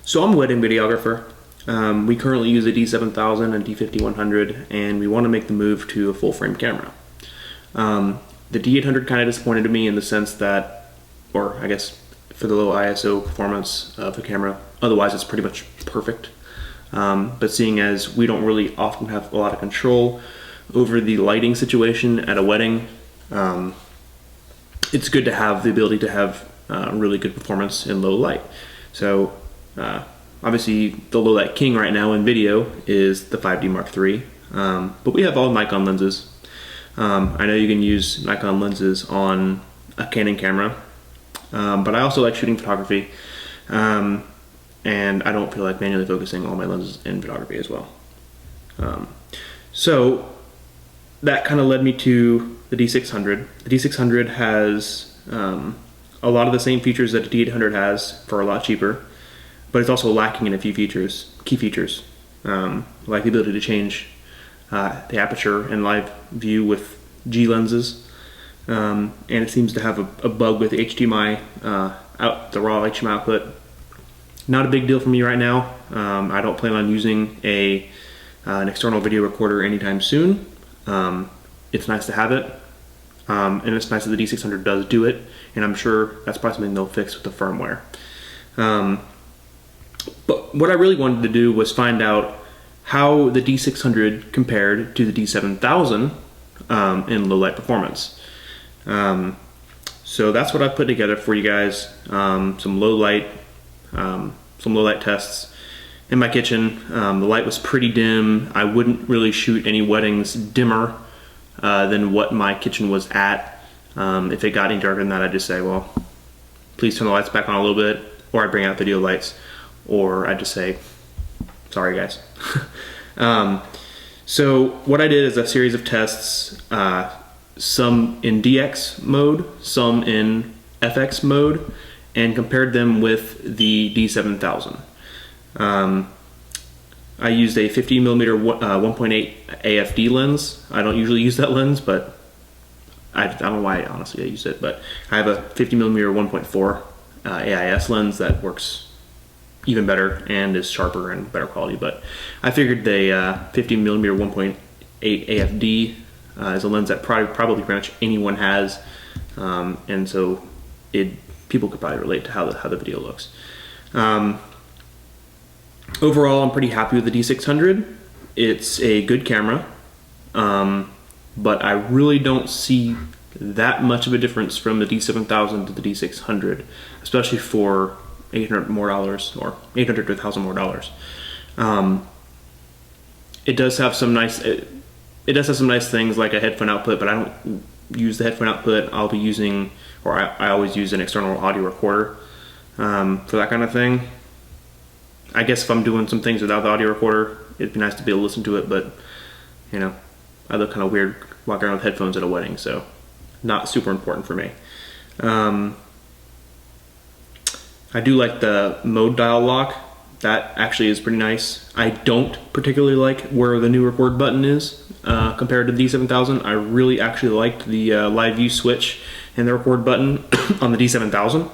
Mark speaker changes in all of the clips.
Speaker 1: So I'm a wedding videographer. We currently use a D7000 and D5100, and we want to make the move to a full-frame camera. The D800 kind of disappointed me in the sense that, or I guess for the low ISO performance of the camera, otherwise it's pretty much perfect. But seeing as we don't really often have a lot of control over the lighting situation at a wedding, it's good to have the ability to have really good performance in low light. So obviously the low light king right now in video is the 5D Mark III, but we have all Nikon lenses. I know you can use Nikon lenses on a Canon camera, but I also like shooting photography, and I don't feel like manually focusing all my lenses in photography as well. So that kind of led me to the D600. The D600 has a lot of the same features that the D800 has for a lot cheaper, but it's also lacking in a few features, key features, like the ability to change the aperture and live view with G lenses, and it seems to have a bug with HDMI the raw HDMI output. Not a big deal for me right now. I don't plan on using an external video recorder anytime soon. It's nice to have it, and it's nice that the D600 does do it, and I'm sure that's probably something they'll fix with the firmware. But what I really wanted to do was find out how the D600 compared to the D7000 in low light performance. So that's what I've put together for you guys. Some low light tests in my kitchen. The light was pretty dim. I wouldn't really shoot any weddings dimmer than what my kitchen was at. If it got any darker than that, I'd just say, well, please turn the lights back on a little bit, or I'd bring out video lights, or I'd just say, sorry guys. So what I did is a series of tests, some in DX mode, some in FX mode, and compared them with the D7000. I used a 50mm 1.8 AFD lens. I don't usually use that lens, but I don't know why honestly I use it, but I have a 50mm 1.4 AIS lens that works even better and is sharper and better quality, but I figured the 50mm 1.8 AFD is a lens that probably pretty much anyone has, and so people could probably relate to how the video looks. Overall, I'm pretty happy with the D600. It's a good camera, but I really don't see that much of a difference from the D7000 to the D600, especially for $800 more, or $800 to $1,000 more. It does have some nice. It does have some nice things like a headphone output, but I don't use the headphone output. I'll be using, or I always use an external audio recorder for that kind of thing. I guess if I'm doing some things without the audio recorder, it'd be nice to be able to listen to it, but you know, I look kind of weird walking around with headphones at a wedding, so not super important for me. I do like the mode dial lock. That actually is pretty nice. I don't particularly like where the new record button is compared to the D7000. I really actually liked the live view switch and the record button on the D7000.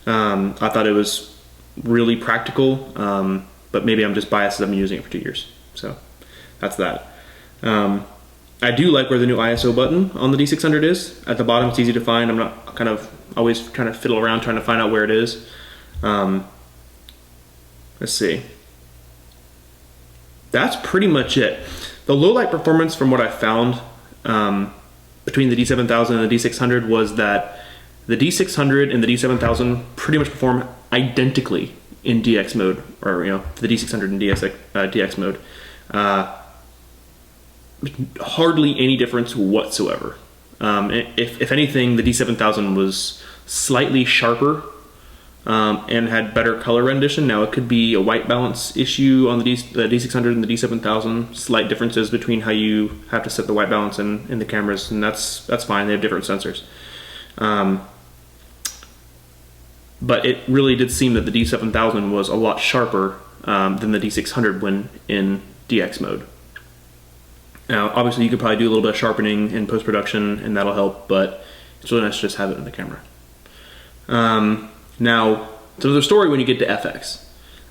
Speaker 1: I thought it was really practical, but maybe I'm just biased as I've been using it for 2 years. So that's that. I do like where the new ISO button on the D600 is. At the bottom, it's easy to find. I'm not kind of always trying to fiddle around trying to find out where it is. Let's see. That's pretty much it. The low light performance from what I found between the D7000 and the D600 was that the D600 and the D7000 pretty much perform identically in DX mode, or the D600 in DX mode. Hardly any difference whatsoever. If anything, the D7000 was slightly sharper and had better color rendition. Now it could be a white balance issue on the D600 and the D7000, slight differences between how you have to set the white balance in the cameras, and that's fine. They have different sensors. But it really did seem that the D7000 was a lot sharper than the D600 when in DX mode. Now, obviously, you could probably do a little bit of sharpening in post-production, and that'll help, but it's really nice to just have it in the camera. Now, so there's a story when you get to FX.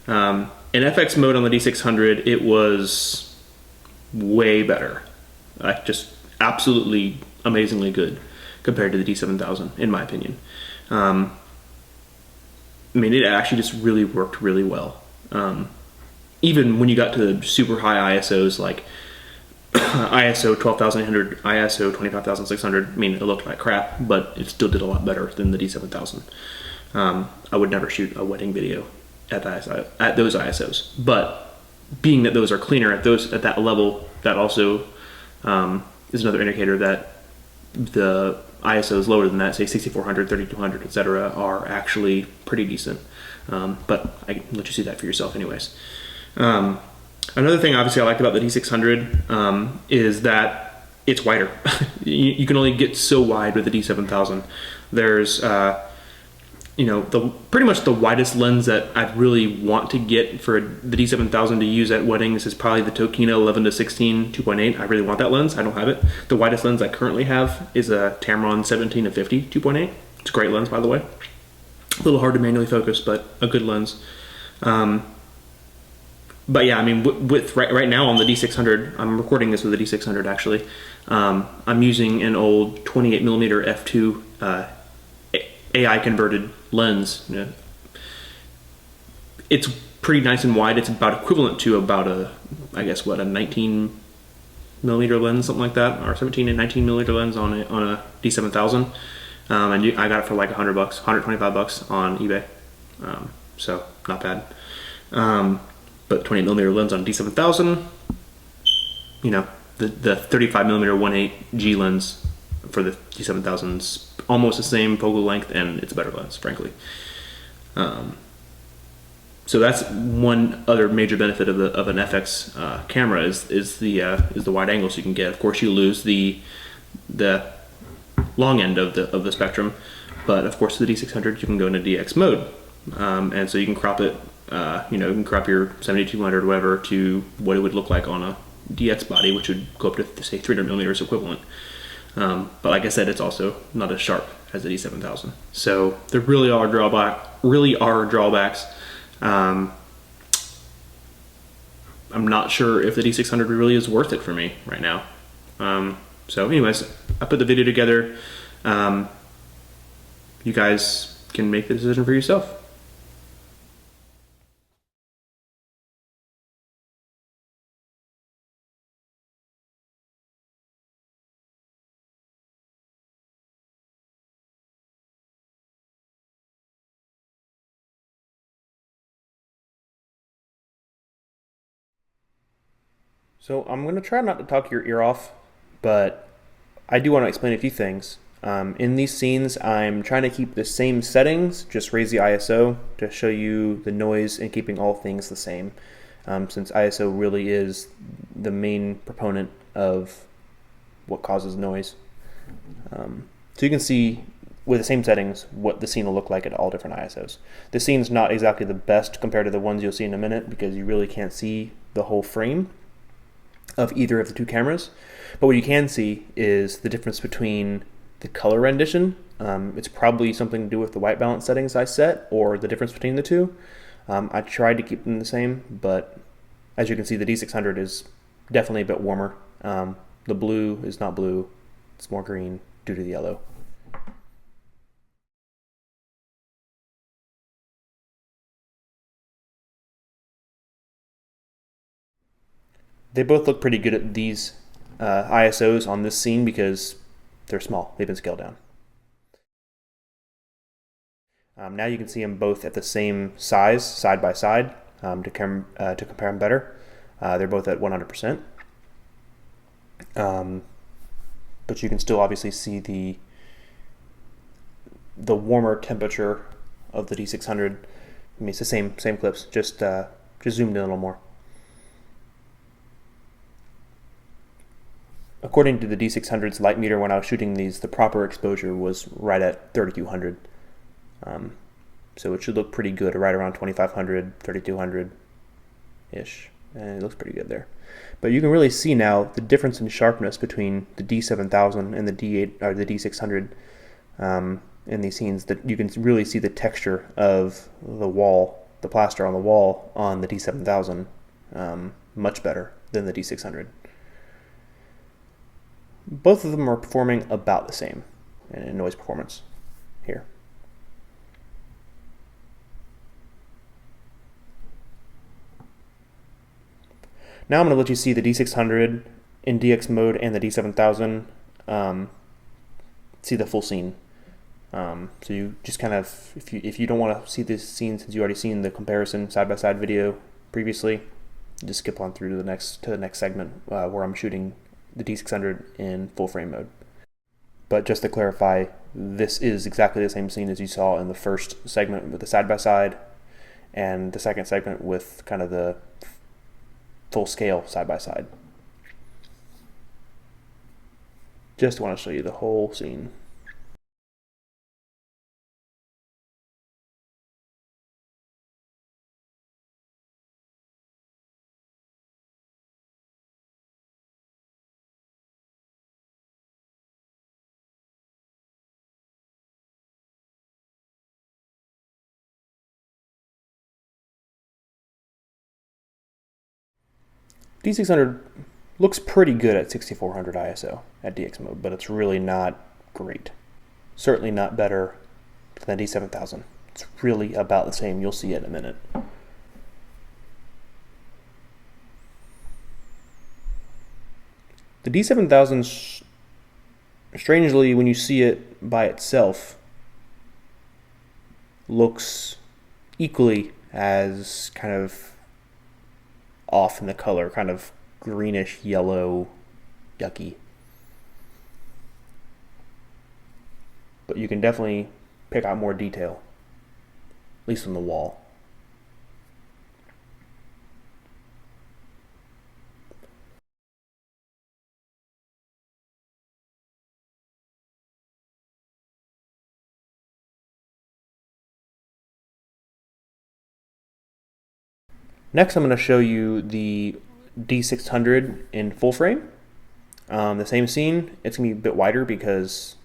Speaker 1: In FX mode on the D600, it was way better. Like just absolutely amazingly good compared to the D7000, in my opinion. I mean, it actually just really worked really well. Even when you got to the super high ISOs like ISO 12800, ISO 25600, I mean, it looked like crap, but it still did a lot better than the D7000. I would never shoot a wedding video at those ISOs, but being that those are cleaner at that level, that also is another indicator that the ISOs lower than that, say 6400, 3200, etc., are actually pretty decent. But I can let you see that for yourself anyways. Another thing obviously I liked about the D600 is that it's wider. You can only get so wide with the D7000. There's pretty much the widest lens that I really want to get for the D7000 to use at weddings is probably the Tokina 11-16 2.8. I really want that lens. I don't have it. The widest lens I currently have is a Tamron 17-50 2.8. It's a great lens, by the way. A little hard to manually focus, but a good lens. But yeah, I mean, with right now on the D600, I'm recording this with the D600 actually. I'm using an old 28mm f2 AI converted lens. It's pretty nice and wide. It's about equivalent to about a 19mm lens, something like that, or 17 and 19mm lens on a D7000. And I got it for like $100, $125 on eBay. So not bad. But 28mm lens on D7000, the 35mm 1.8 G lens for the D7000's almost the same focal length, and it's a better lens, frankly. So that's one other major benefit of an FX camera is the wide angles you can get. Of course, you lose the long end of the spectrum, but of course the D600 you can go into DX mode, and so you can crop it. You can crop your 7200 or whatever to what it would look like on a DX body, which would go up to say 300mm equivalent. But like I said, it's also not as sharp as the D7000. So there really are drawbacks. I'm not sure if the D600 really is worth it for me right now. So anyways, I put the video together. You guys can make the decision for yourself. So I'm going to try not to talk your ear off, but I do want to explain a few things. In these scenes, I'm trying to keep the same settings, just raise the ISO to show you the noise and keeping all things the same, since ISO really is the main proponent of what causes noise. So you can see with the same settings what the scene will look like at all different ISOs. The scene's not exactly the best compared to the ones you'll see in a minute because you really can't see the whole frame of either of the two cameras, but what you can see is the difference between the color rendition. It's probably something to do with the white balance settings I set, or the difference between the two. I tried to keep them the same, but as you can see, the D600 is definitely a bit warmer. The blue is not blue, it's more green due to the yellow. They both look pretty good at these ISOs on this scene because they're small. They've been scaled down. Now you can see them both at the same size, side by side, to compare them better. They're both at 100%. But you can still obviously see the warmer temperature of the D600. I mean, it's the same clips, just zoomed in a little more. According to the D600's light meter, when I was shooting these, the proper exposure was right at 3200. So it should look pretty good, right around 2500, 3200-ish. And it looks pretty good there. But you can really see now the difference in sharpness between the D7000 and the D600 in these scenes. That you can really see the texture of the wall the plaster on the wall on the D7000 much better than the D600. Both of them are performing about the same in noise performance here. Now I'm going to let you see the D600 in DX mode and the D7000 see the full scene. So you just kind of, if you don't want to see this scene since you already seen the comparison side-by-side video previously, just skip on through to the next segment where I'm shooting the D600 in full frame mode. But just to clarify, this is exactly the same scene as you saw in the first segment with the side-by-side and the second segment with kind of the full scale side-by-side. Just want to show you the whole scene. D600 looks pretty good at 6400 ISO at DX mode, but it's really not great. Certainly not better than D7000. It's really about the same. You'll see it in a minute. The D7000, strangely, when you see it by itself, looks equally as kind of off in the color, kind of greenish yellow, yucky. But you can definitely pick out more detail, at least on the wall. Next, I'm going to show you the D600 in full frame. The same scene. It's going to be a bit wider because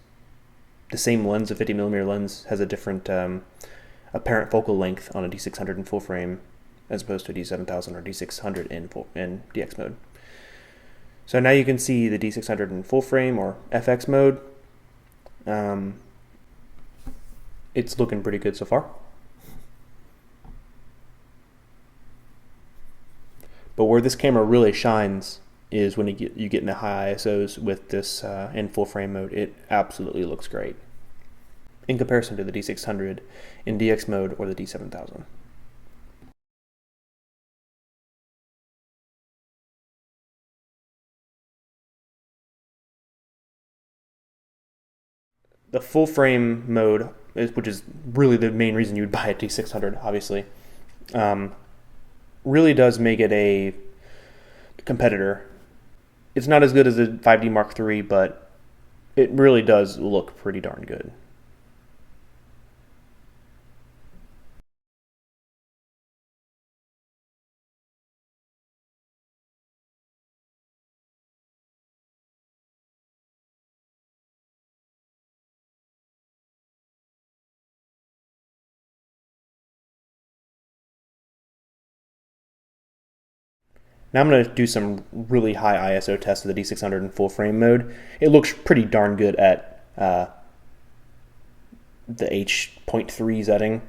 Speaker 1: the same lens, a 50mm lens, has a different apparent focal length on a D600 in full frame as opposed to a D7000 or D600 in DX mode. So now you can see the D600 in full frame or FX mode. It's looking pretty good so far. But where this camera really shines is when you get into high ISOs with this in full frame mode. It absolutely looks great in comparison to the D600 in DX mode or the D7000. The full frame mode, which is really the main reason you would buy a D600, obviously, really does make it a competitor. It's not as good as the 5D Mark III, but it really does look pretty darn good. Now I'm going to do some really high ISO tests of the D600 in full frame mode. It looks pretty darn good at the H.3 setting.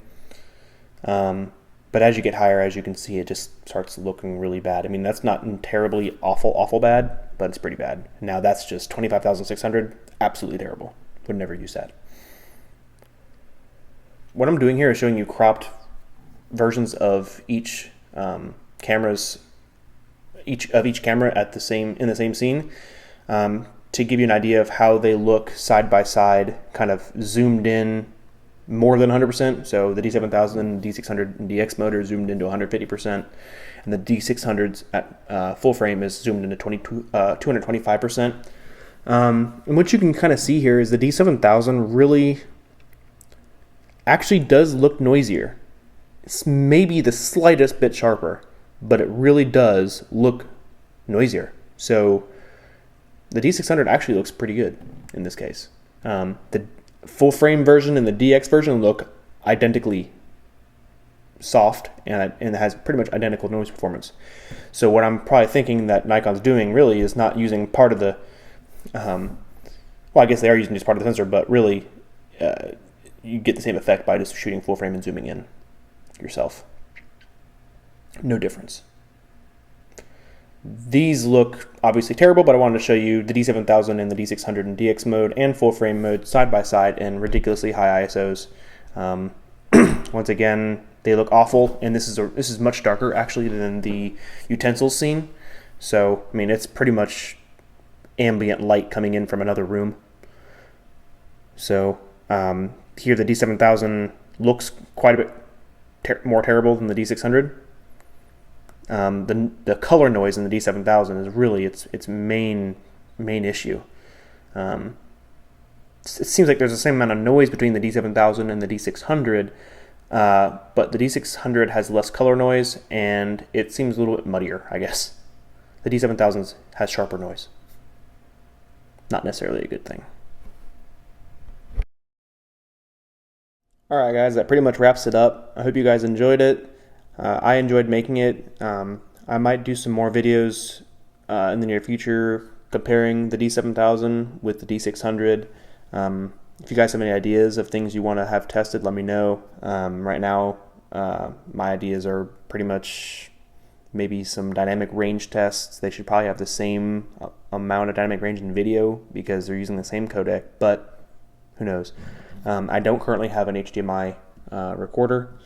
Speaker 1: But as you get higher, as you can see, it just starts looking really bad. I mean, that's not terribly awful bad, but it's pretty bad. Now that's just 25,600, absolutely terrible. Would never use that. What I'm doing here is showing you cropped versions of each each camera at in the same scene to give you an idea of how they look side by side, kind of zoomed in more than 100%. So the D7000 and D600 in DX mode are zoomed into 150%, and the D600s at full frame is zoomed into 225%. And what you can kind of see here is the D7000 really actually does look noisier. It's maybe the slightest bit sharper, but it really does look noisier. So the D600 actually looks pretty good in this case. The full frame version and the DX version look identically soft and it has pretty much identical noise performance. So what I'm probably thinking that Nikon's doing really is not using part of the, well, I guess they are using just part of the sensor, but really you get the same effect by just shooting full frame and zooming in yourself. No difference. These look obviously terrible, but I wanted to show you the D7000 and the D600 in DX mode and full frame mode side by side in ridiculously high ISOs. Once again, they look awful, and this is much darker actually than the utensils scene. So I mean, it's pretty much ambient light coming in from another room. So here the D7000 looks quite a bit more terrible than the D600. The color noise in the D7000 is really its main issue. It seems like there's the same amount of noise between the D7000 and the D600, but the D600 has less color noise and it seems a little bit muddier, I guess. The D7000 has sharper noise. Not necessarily a good thing. Alright guys, that pretty much wraps it up. I hope you guys enjoyed it. I enjoyed making it. I might do some more videos in the near future comparing the D7000 with the D600. If you guys have any ideas of things you want to have tested, let me know. Right now, my ideas are pretty much maybe some dynamic range tests. They should probably have the same amount of dynamic range in video because they're using the same codec, but who knows. I don't currently have an HDMI recorder.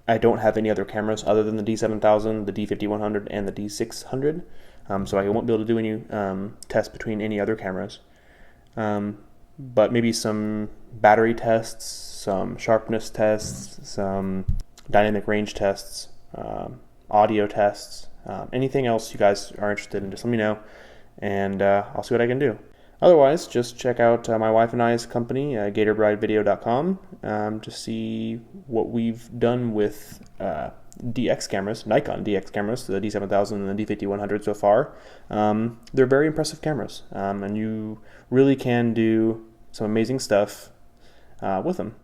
Speaker 1: I don't have any other cameras other than the D7000, the D5100, and the D600, so I won't be able to do any tests between any other cameras. But maybe some battery tests, some sharpness tests, some dynamic range tests, audio tests, anything else you guys are interested in, just let me know, and I'll see what I can do. Otherwise, just check out my wife and I's company, GatorBrideVideo.com, to see what we've done with DX cameras, Nikon DX cameras, the D7000 and the D5100 so far. They're very impressive cameras, and you really can do some amazing stuff with them.